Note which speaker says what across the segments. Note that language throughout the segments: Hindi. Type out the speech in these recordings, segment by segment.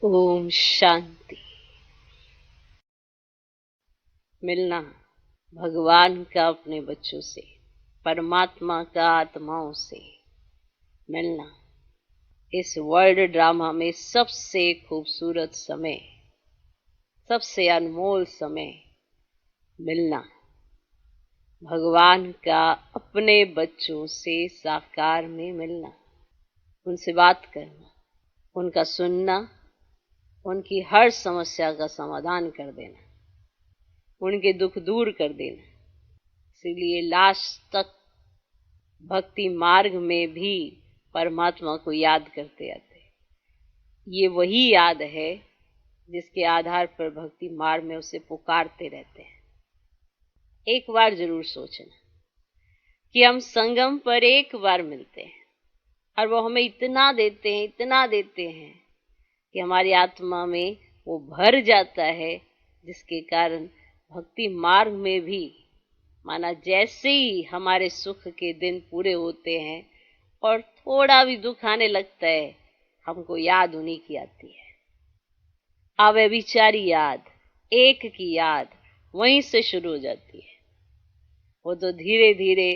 Speaker 1: ओम शांति। मिलना भगवान का अपने बच्चों से, परमात्मा का आत्माओं से मिलना इस वर्ल्ड ड्रामा में सबसे खूबसूरत समय, सबसे अनमोल समय। मिलना भगवान का अपने बच्चों से साकार में मिलना, उनसे बात करना, उनका सुनना, उनकी हर समस्या का समाधान कर देना, उनके दुख दूर कर देना। इसीलिए लास्ट तक भक्ति मार्ग में भी परमात्मा को याद करते आते। ये वही याद है जिसके आधार पर भक्ति मार्ग में उसे पुकारते रहते हैं। एक बार जरूर सोचना कि हम संगम पर एक बार मिलते हैं और वो हमें इतना देते हैं, इतना देते हैं कि हमारी आत्मा में वो भर जाता है, जिसके कारण भक्ति मार्ग में भी माना जैसे ही हमारे सुख के दिन पूरे होते हैं और थोड़ा भी दुख आने लगता है, हमको याद उन्हीं की आती है। अव्यभिचारी याद, एक की याद वहीं से शुरू हो जाती है। वो तो धीरे धीरे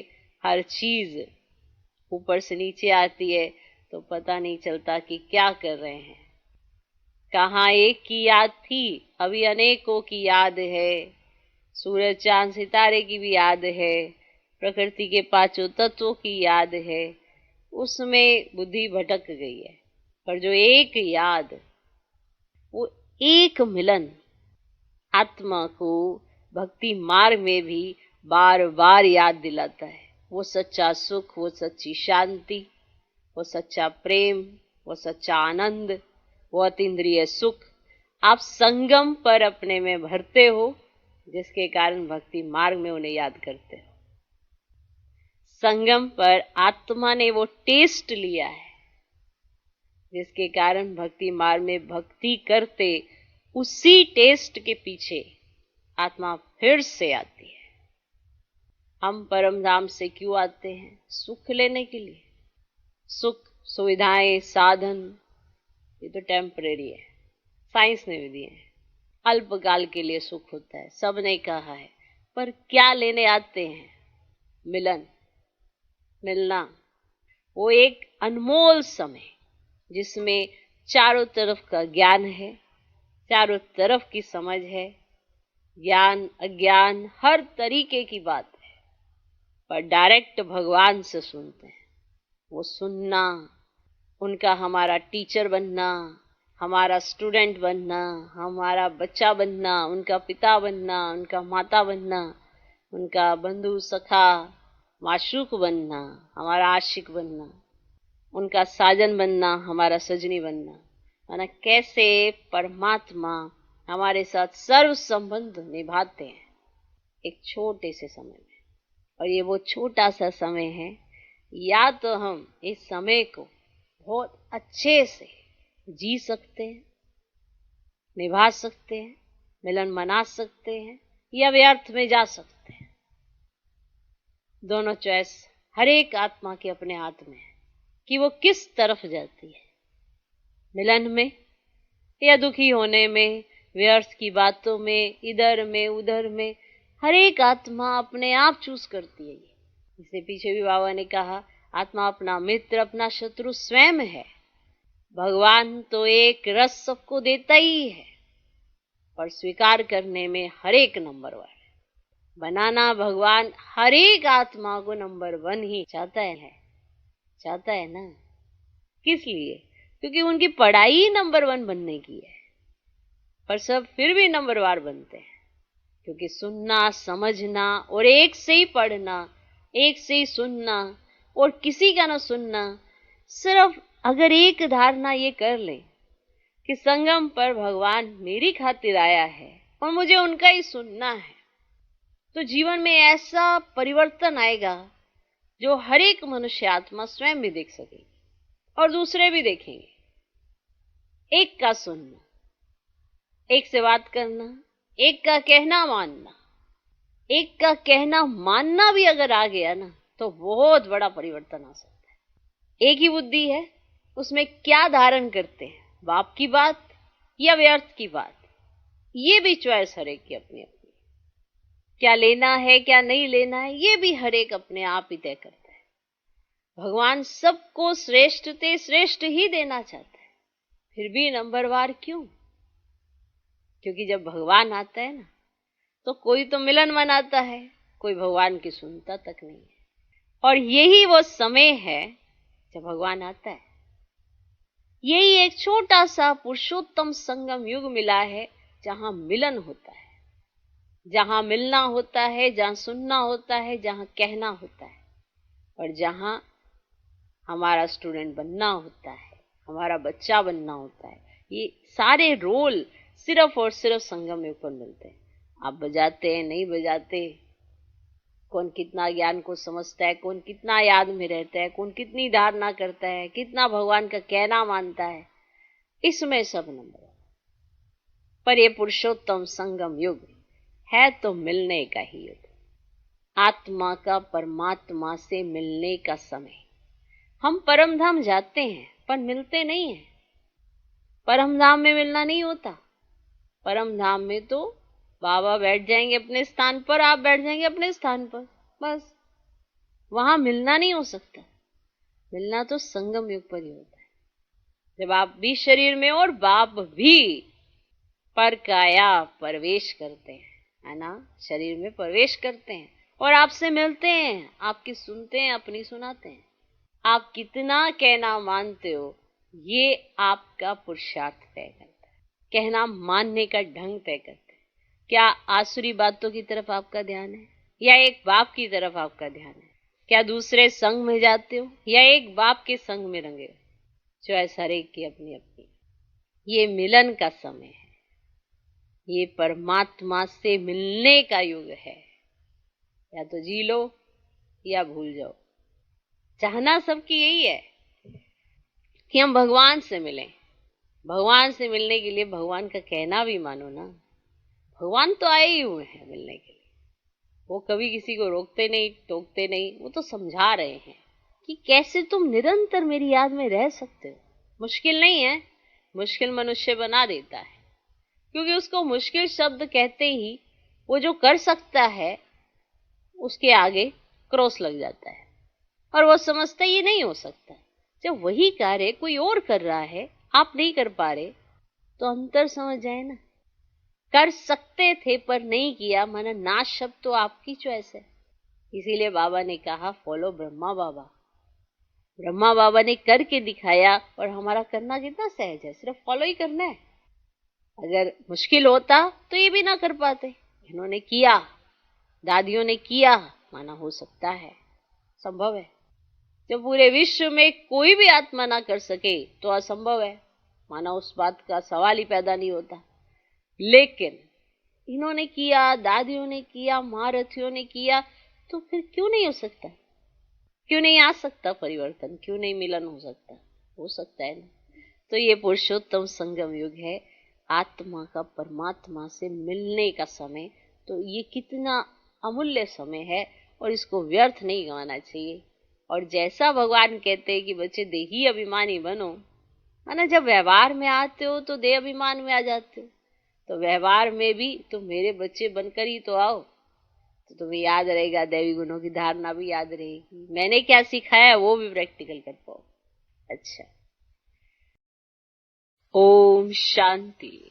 Speaker 1: हर चीज ऊपर से नीचे आती है तो पता नहीं चलता कि क्या कर रहे हैं। कहाँ एक की याद थी, अभी अनेकों की याद है। सूरज चांद सितारे की भी याद है, प्रकृति के पांचों तत्वों की याद है। उसमें बुद्धि भटक गई है, पर जो एक याद, वो एक मिलन आत्मा को भक्ति मार्ग में भी बार बार याद दिलाता है। वो सच्चा सुख, वो सच्ची शांति, वो सच्चा प्रेम, वो सच्चा आनंद, वो अतीन्द्रिय सुख आप संगम पर अपने में भरते हो, जिसके कारण भक्ति मार्ग में उन्हें याद करते हो। संगम पर आत्मा ने वो टेस्ट लिया है, जिसके कारण भक्ति मार्ग में भक्ति करते उसी टेस्ट के पीछे आत्मा फिर से आती है। हम परम धाम से क्यों आते हैं? सुख लेने के लिए। सुख, सुविधाएं, साधन ये तो टेम्परेरी है, साइंस ने भी दिए हैं। अल्पकाल के लिए सुख होता है, सबने कहा है, पर क्या लेने आते हैं? मिलन, मिलना, वो एक अनमोल समय जिसमें चारों तरफ का ज्ञान है, चारों तरफ की समझ है, ज्ञान अज्ञान हर तरीके की बात है, पर डायरेक्ट भगवान से सुनते हैं। वो सुनना, उनका हमारा टीचर बनना, हमारा स्टूडेंट बनना, हमारा बच्चा बनना, उनका पिता बनना, उनका माता बनना, उनका बंधु सखा माशूक बनना, हमारा आशिक बनना, उनका साजन बनना, हमारा सजनी बनना। माना कैसे परमात्मा हमारे साथ सर्व संबंध निभाते हैं एक छोटे से समय में। और ये वो छोटा सा समय है, या तो हम इस समय को बहुत अच्छे से जी सकते हैं, निभा सकते हैं, मिलन मना सकते हैं, या व्यर्थ में जा सकते हैं। दोनों चॉइस हर एक आत्मा के अपने हाथ में है कि वो किस तरफ जाती है, मिलन में या दुखी होने में, व्यर्थ की बातों में, इधर में उधर में। हर एक आत्मा अपने आप चूज करती है। इससे पीछे भी बाबा ने कहा, आत्मा अपना मित्र अपना शत्रु स्वयं है। भगवान तो एक रस सबको देता ही है, पर स्वीकार करने में हर एक नंबर 1 है। बनाना भगवान हर एक आत्मा को नंबर 1 ही चाहता है ना। किस लिए? क्योंकि उनकी पढ़ाई ही नंबर 1 बनने की है, पर सब फिर भी नंबर 1 बनते हैं। क्योंकि सुनना, समझना और एक से ही पढ़ना, एक से ही सुनना और किसी का ना सुनना, सिर्फ अगर एक धारणा ये कर ले कि संगम पर भगवान मेरी खातिर आया है और मुझे उनका ही सुनना है, तो जीवन में ऐसा परिवर्तन आएगा जो हर एक मनुष्य आत्मा स्वयं भी देख सकेगी और दूसरे भी देखेंगे। एक का सुनना, एक से बात करना, एक का कहना मानना, एक का कहना मानना भी अगर आ गया ना, तो बहुत बड़ा परिवर्तन आ सकता है। एक ही बुद्धि है, उसमें क्या धारण करते हैं? बाप की बात या व्यर्थ की बात, ये भी चॉइस हर एक की अपनी अपनी। क्या लेना है क्या नहीं लेना है, ये भी हर एक अपने आप ही तय करता है। भगवान सबको श्रेष्ठ से श्रेष्ठ ही देना चाहता है, फिर भी नंबरवार क्यों? क्योंकि जब भगवान आता है ना, तो कोई तो मिलन मनाता है, कोई भगवान की सुनता तक नहीं है। और यही वो समय है जब भगवान आता है। यही एक छोटा सा पुरुषोत्तम संगम युग मिला है, जहां मिलन होता है, जहां मिलना होता है, जहां सुनना होता है, जहां कहना होता है, और जहां हमारा स्टूडेंट बनना होता है, हमारा बच्चा बनना होता है। ये सारे रोल सिर्फ और सिर्फ संगम युग पर मिलते हैं। आप बजाते हैं, नहीं बजाते, कौन कितना ज्ञान को समझता है, कौन कितना याद में रहता है, कौन कितनी धारणा करता है, कितना भगवान का कहना मानता है, इसमें सब नंबर। पर ये पुरुषोत्तम संगम युग है तो मिलने का ही युग, आत्मा का परमात्मा से मिलने का समय। हम परम धाम जाते हैं पर मिलते नहीं हैं। परम धाम में मिलना नहीं होता। परम धाम में तो बाबा बैठ जाएंगे अपने स्थान पर, आप बैठ जाएंगे अपने स्थान पर, बस। वहां मिलना नहीं हो सकता। मिलना तो संगम युग पर ही होता है, जब आप भी शरीर में और बाप भी पर काया प्रवेश करते हैं, है ना, शरीर में प्रवेश करते हैं और आपसे मिलते हैं, आपकी सुनते हैं, अपनी सुनाते हैं। आप कितना कहना मानते हो, ये आपका पुरुषार्थ तय करता है, कहना मानने का ढंग तय करता है। क्या आसुरी बातों की तरफ आपका ध्यान है या एक बाप की तरफ आपका ध्यान है? क्या दूसरे संग में जाते हो या एक बाप के संग में रंगे हो? चॉइस हर एक की अपनी अपनी। ये मिलन का समय है, ये परमात्मा से मिलने का युग है। या तो जी लो या भूल जाओ। चाहना सबकी यही है कि हम भगवान से मिलें। भगवान से मिलने के लिए भगवान का कहना भी मानो ना। भगवान तो आए ही हुए हैं मिलने के लिए। वो कभी किसी को रोकते नहीं, टोकते नहीं, वो तो समझा रहे हैं कि कैसे तुम निरंतर मेरी याद में रह सकते हो। मुश्किल नहीं है, मुश्किल मनुष्य बना देता है, क्योंकि उसको मुश्किल शब्द कहते ही वो जो कर सकता है उसके आगे क्रॉस लग जाता है और वो समझता है ये नहीं हो सकता। जब वही कार्य कोई और कर रहा है, आप नहीं कर पा रहे, तो अंतर समझ जाए ना। कर सकते थे पर नहीं किया, माना ना शब्द तो आपकी चॉइस है। इसीलिए बाबा ने कहा फॉलो ब्रह्मा बाबा। ब्रह्मा बाबा ने करके दिखाया और हमारा करना कितना सहज है, सिर्फ फॉलो ही करना है। अगर मुश्किल होता तो ये भी ना कर पाते। इन्होंने किया, दादियों ने किया, माना हो सकता है, संभव है। जब पूरे विश्व में कोई भी आत्मा ना कर सके तो असंभव है, माना उस बात का सवाल ही पैदा नहीं होता। लेकिन इन्होंने किया, दादियों ने किया, महारथियों ने किया, तो फिर क्यों नहीं हो सकता? क्यों नहीं आ सकता परिवर्तन? क्यों नहीं मिलन हो सकता? हो सकता है ना। तो ये पुरुषोत्तम संगम युग है, आत्मा का परमात्मा से मिलने का समय। तो ये कितना अमूल्य समय है और इसको व्यर्थ नहीं गंवाना चाहिए। और जैसा भगवान कहते हैं कि बच्चे देही अभिमानी बनो, माना जब व्यवहार में आते हो तो देह अभिमान में आ जाते हो, तो व्यवहार में भी तुम मेरे बच्चे बनकर ही तो आओ, तो तुम्हें याद रहेगा, दैवी गुणों की धारणा भी याद रहेगी, मैंने क्या सिखाया वो भी प्रैक्टिकल कर पाओ। अच्छा, ओम शांति।